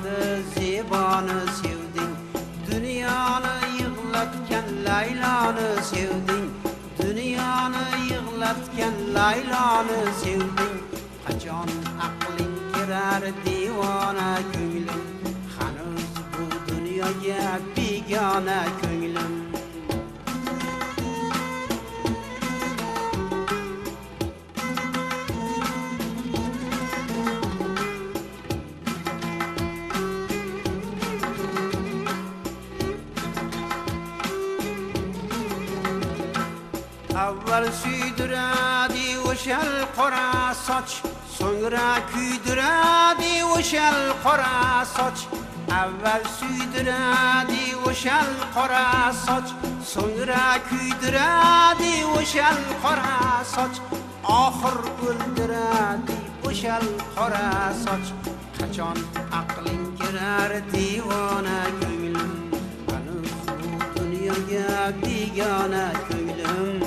qadi zeboni sevding, dunyoni yig'latgan Layloni sevding, dunyoni yig'latgan Layloni sevding. Qachon aqling kirar devona ko'nglim, hanuz bu dunyoga begona ko'nglim. Avval suydiradi o'shal qora soch, so'ngra kuydiradi o'shal qora soch. Avval suydiradi o'shal qora soch, so'ngra kuydiradi o'shal qora soch. Oxir o'ldiradi o'shal qora soch. Qachon aqling kirar devona ko'nglim, hanuz bu dunyoga begona ko'nglim.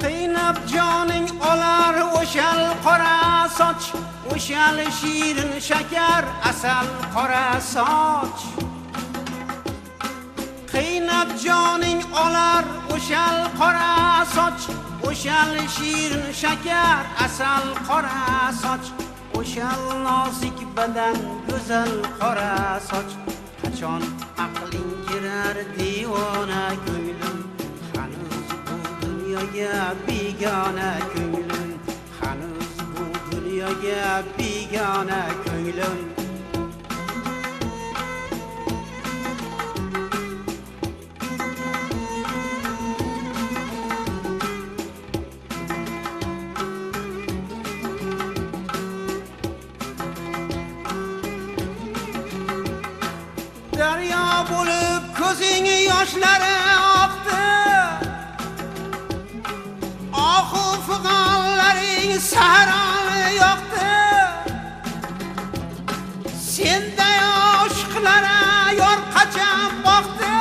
Qiynab joning olar o'shal qora soch, o'shal shirin shakar asal qora soch. Qiynab joning olar o'shal qora soch, o'shal shirin shakar asal qora soch. O'shal nozik badan go'zal qora soch. Qachon aqling kirar devona ko'nglim, hanuz bu dunyoga begona ko'nglim, hanuz bu dunyoga begona ko'nglim. Daryo bo'lib ko'zing yoshlari oqdi, ohu fig'onlaring sahroni yoqdi. Senday oshiqlara yor qachon boqdi,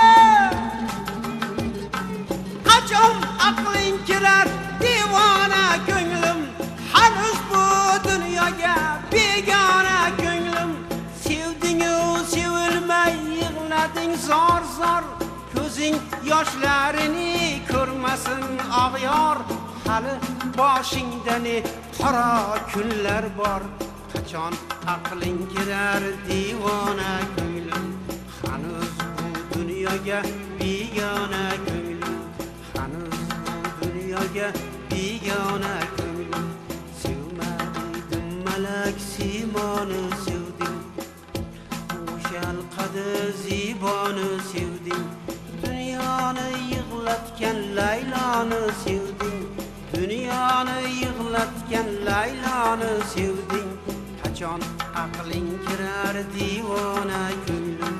qachon aqling kirar devona ko'nglim, hanuz bu dunyoga begona ko'nglim. Sevding-u sevilmay yig'lading zor zor, ko'zing yoshlarini ko'rmasin og'yor. Hali boshingda ne qora kunlar bor, qachon aqling kirar devona ko'nglim, hanuz bu dunyoga begona ko'nglim, hanuz bu dunyoga begona ko'nglim. Sevmadim malak simoni sevdim, o'shal qadi zeboni sevding, dunyoni yig'latgan Layloni sevding, dunyoni yig'latgan Layloni sevding. Qachon aqling kirar devona ko'nglim,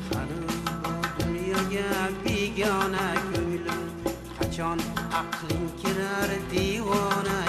hanuz bu dunyoga begona ko'nglim. Qachon aqling kirar devona